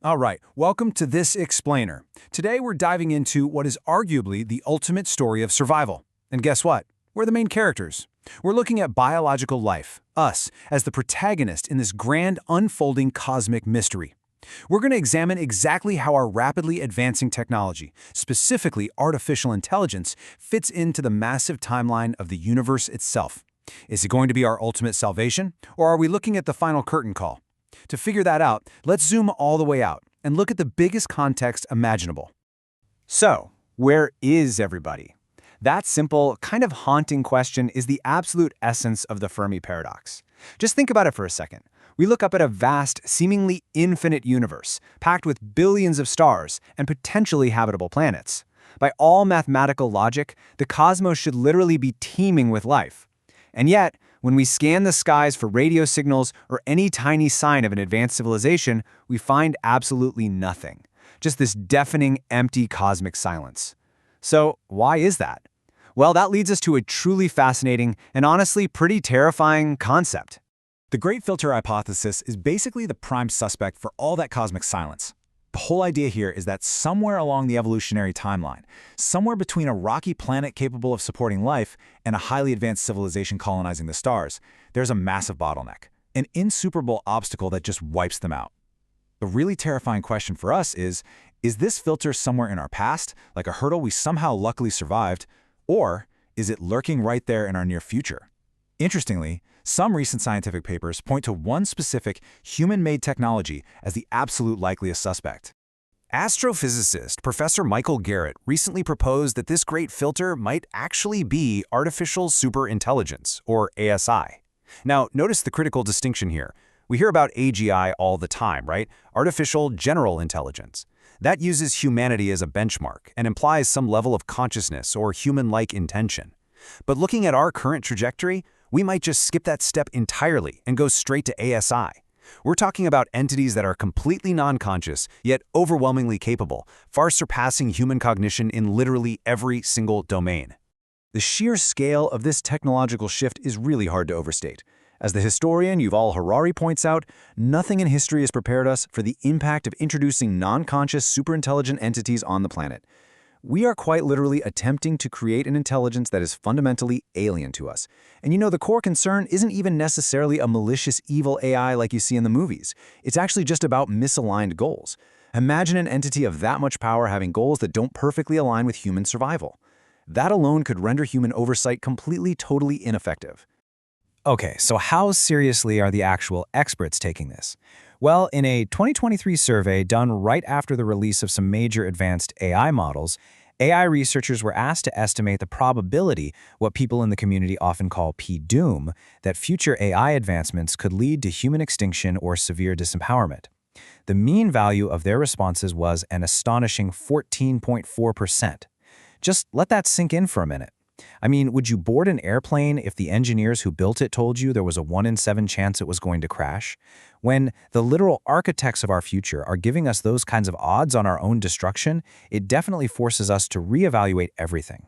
All right, welcome to This Explainer. Today we're diving into what is arguably the ultimate story of survival. And guess what? We're the main characters. We're looking at biological life, us, as the protagonist in this grand unfolding cosmic mystery. We're going to examine exactly how our rapidly advancing technology, specifically artificial intelligence, fits into the massive timeline of the universe itself. Is it going to be our ultimate salvation, or are we looking at the final curtain call? To figure that out, let's zoom all the way out and look at the biggest context imaginable. So, where is everybody? That simple, kind of haunting question is the absolute essence of the Fermi paradox. Just think about it for a second. We look up at a vast, seemingly infinite universe, packed with billions of stars and potentially habitable planets. By all mathematical logic, the cosmos should literally be teeming with life. And yet, when we scan the skies for radio signals or any tiny sign of an advanced civilization, we find absolutely nothing. Just this deafening, empty cosmic silence. So, why is that? Well, that leads us to a truly fascinating and honestly pretty terrifying concept. The Great Filter hypothesis is basically the prime suspect for all that cosmic silence. The whole idea here is that somewhere along the evolutionary timeline, somewhere between a rocky planet capable of supporting life and a highly advanced civilization colonizing the stars, there's a massive bottleneck, an insuperable obstacle that just wipes them out. The really terrifying question for us is this filter somewhere in our past, like a hurdle we somehow luckily survived, or is it lurking right there in our near future? Interestingly, some recent scientific papers point to one specific human-made technology as the absolute likeliest suspect. Astrophysicist Professor Michael Garrett recently proposed that this great filter might actually be artificial superintelligence, or ASI. Now, notice the critical distinction here. We hear about AGI all the time, right? Artificial general intelligence. That uses humanity as a benchmark and implies some level of consciousness or human-like intention. But looking at our current trajectory, we might just skip that step entirely and go straight to ASI. We're talking about entities that are completely non-conscious, yet overwhelmingly capable, far surpassing human cognition in literally every single domain. The sheer scale of this technological shift is really hard to overstate. As the historian Yuval Harari points out, nothing in history has prepared us for the impact of introducing non-conscious superintelligent entities on the planet. We are quite literally attempting to create an intelligence that is fundamentally alien to us. And the core concern isn't even necessarily a malicious evil AI like you see in the movies. It's actually just about misaligned goals. Imagine an entity of that much power having goals that don't perfectly align with human survival. That alone could render human oversight completely, totally ineffective. Okay, so how seriously are the actual experts taking this? Well, in a 2023 survey done right after the release of some major advanced AI models, AI researchers were asked to estimate the probability, what people in the community often call P-doom, that future AI advancements could lead to human extinction or severe disempowerment. The mean value of their responses was an astonishing 14.4%. Just let that sink in for a minute. I mean, would you board an airplane if the engineers who built it told you there was a 1 in 7 chance it was going to crash? When the literal architects of our future are giving us those kinds of odds on our own destruction, it definitely forces us to reevaluate everything.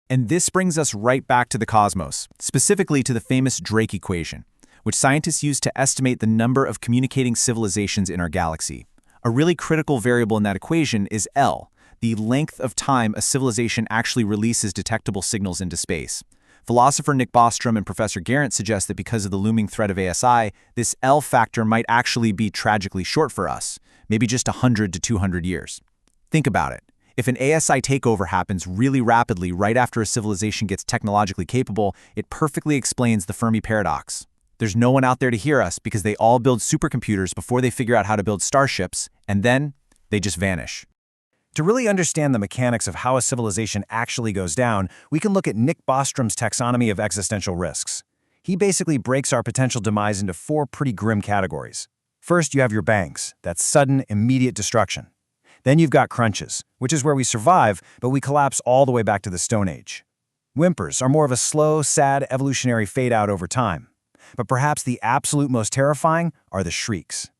And this brings us right back to the cosmos, specifically to the famous Drake equation, which scientists use to estimate the number of communicating civilizations in our galaxy. A really critical variable in that equation is L, the length of time a civilization actually releases detectable signals into space. Philosopher Nick Bostrom and Professor Garrett suggest that because of the looming threat of ASI, this L factor might actually be tragically short for us, maybe just 100 to 200 years. Think about it. If an ASI takeover happens really rapidly right after a civilization gets technologically capable, it perfectly explains the Fermi paradox. There's no one out there to hear us because they all build supercomputers before they figure out how to build starships, and then they just vanish. To really understand the mechanics of how a civilization actually goes down, we can look at Nick Bostrom's taxonomy of existential risks. He basically breaks our potential demise into 4 pretty grim categories. First, you have your bangs, that's sudden, immediate destruction. Then you've got crunches, which is where we survive, but we collapse all the way back to the Stone Age. Whimpers are more of a slow, sad, evolutionary fade-out over time. But perhaps the absolute most terrifying are the shrieks.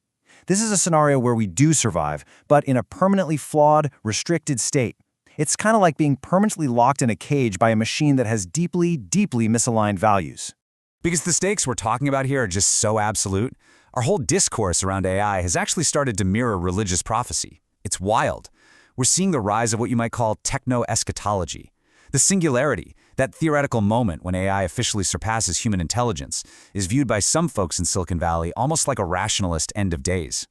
This is a scenario where we do survive, but in a permanently flawed, restricted state. It's kind of like being permanently locked in a cage by a machine that has deeply, deeply misaligned values. Because the stakes we're talking about here are just so absolute, Our whole discourse around AI has actually started to mirror religious prophecy. It's wild. We're seeing the rise of what you might call techno-eschatology. The singularity, that theoretical moment when AI officially surpasses human intelligence, is viewed by some folks in Silicon Valley almost like a rationalist end of days.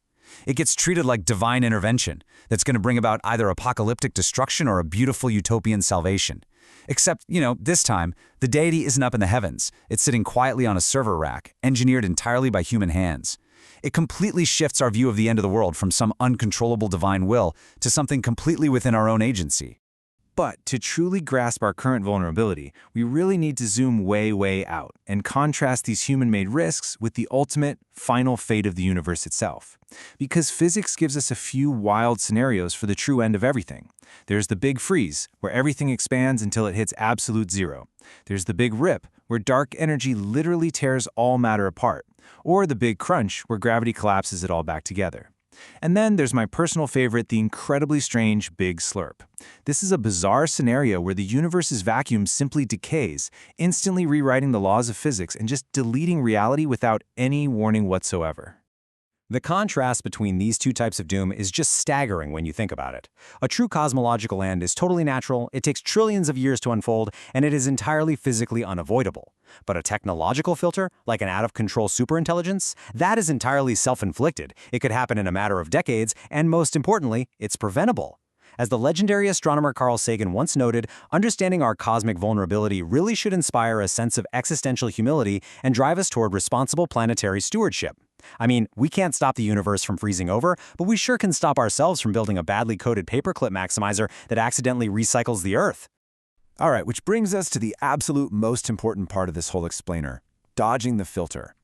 It gets treated like divine intervention that's going to bring about either apocalyptic destruction or a beautiful utopian salvation. Except, this time, the deity isn't up in the heavens. It's sitting quietly on a server rack, engineered entirely by human hands. It completely shifts our view of the end of the world from some uncontrollable divine will to something completely within our own agency. But to truly grasp our current vulnerability, we really need to zoom way, way out and contrast these human-made risks with the ultimate, final fate of the universe itself. Because physics gives us a few wild scenarios for the true end of everything. There's the big freeze, where everything expands until it hits absolute zero. There's the big rip, where dark energy literally tears all matter apart. Or the big crunch, where gravity collapses it all back together. And then there's my personal favorite, the incredibly strange Big Slurp. This is a bizarre scenario where the universe's vacuum simply decays, instantly rewriting the laws of physics and just deleting reality without any warning whatsoever. The contrast between these two types of doom is just staggering when you think about it. A true cosmological end is totally natural, it takes trillions of years to unfold, and it is entirely physically unavoidable. But a technological filter, like an out-of-control superintelligence, that is entirely self-inflicted. It could happen in a matter of decades, and most importantly, it's preventable. As the legendary astronomer Carl Sagan once noted, understanding our cosmic vulnerability really should inspire a sense of existential humility and drive us toward responsible planetary stewardship. I mean, we can't stop the universe from freezing over, but we sure can stop ourselves from building a badly coded paperclip maximizer that accidentally recycles the Earth. All right, which brings us to the absolute most important part of this whole explainer, dodging the filter.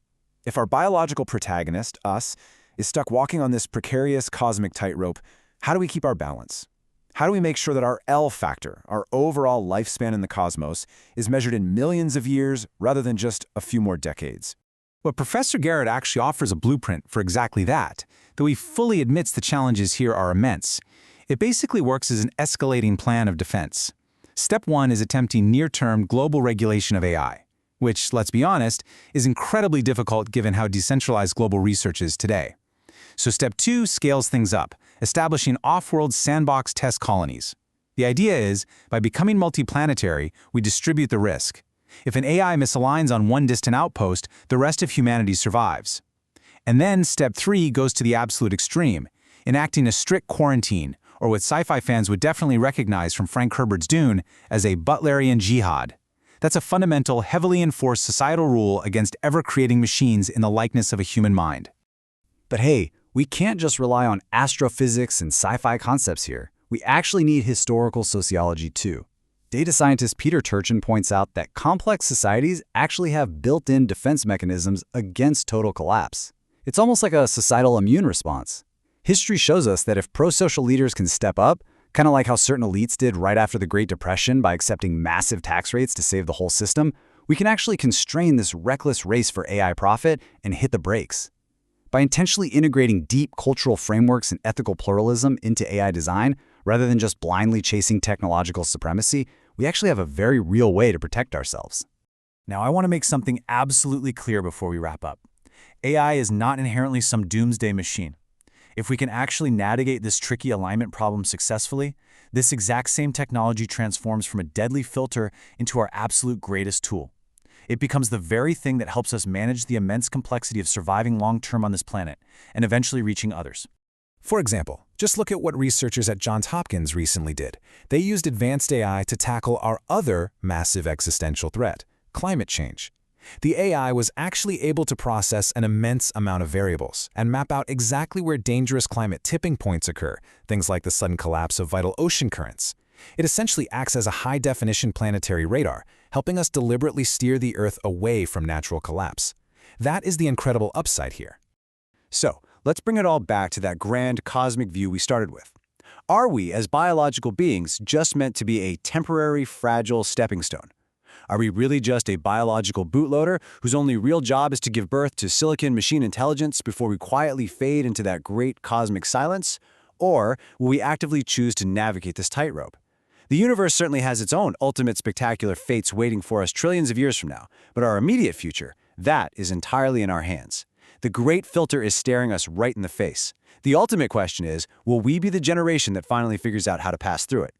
If our biological protagonist, us, is stuck walking on this precarious cosmic tightrope, how do we keep our balance? How do we make sure that our L factor, our overall lifespan in the cosmos, is measured in millions of years rather than just a few more decades? Well, Professor Garrett actually offers a blueprint for exactly that, though he fully admits the challenges here are immense. It basically works as an escalating plan of defense. Step 1 is attempting near-term global regulation of AI, which, let's be honest, is incredibly difficult given how decentralized global research is today. So Step 2 scales things up, establishing off-world sandbox test colonies. The idea is, by becoming multi-planetary, we distribute the risk. If an AI misaligns on one distant outpost, the rest of humanity survives. And then Step 3 goes to the absolute extreme, enacting a strict quarantine, or what sci-fi fans would definitely recognize from Frank Herbert's Dune as a Butlerian jihad. That's a fundamental, heavily enforced societal rule against ever-creating machines in the likeness of a human mind. But hey, we can't just rely on astrophysics and sci-fi concepts here. We actually need historical sociology too. Data scientist Peter Turchin points out that complex societies actually have built-in defense mechanisms against total collapse. It's almost like a societal immune response. History shows us that if pro-social leaders can step up, kind of like how certain elites did right after the Great Depression by accepting massive tax rates to save the whole system, we can actually constrain this reckless race for AI profit and hit the brakes. By intentionally integrating deep cultural frameworks and ethical pluralism into AI design, rather than just blindly chasing technological supremacy, we actually have a very real way to protect ourselves. Now, I want to make something absolutely clear before we wrap up. AI is not inherently some doomsday machine. If we can actually navigate this tricky alignment problem successfully, this exact same technology transforms from a deadly filter into our absolute greatest tool. It becomes the very thing that helps us manage the immense complexity of surviving long-term on this planet and eventually reaching others. For example, just look at what researchers at Johns Hopkins recently did. They used advanced AI to tackle our other massive existential threat, climate change. The AI was actually able to process an immense amount of variables and map out exactly where dangerous climate tipping points occur, things like the sudden collapse of vital ocean currents. It essentially acts as a high-definition planetary radar, helping us deliberately steer the Earth away from natural collapse. That is the incredible upside here. So, let's bring it all back to that grand cosmic view we started with. Are we, as biological beings, just meant to be a temporary, fragile stepping stone? Are we really just a biological bootloader whose only real job is to give birth to silicon machine intelligence before we quietly fade into that great cosmic silence? Or will we actively choose to navigate this tightrope? The universe certainly has its own ultimate spectacular fates waiting for us trillions of years from now, but our immediate future, that is entirely in our hands. The great filter is staring us right in the face. The ultimate question is, will we be the generation that finally figures out how to pass through it?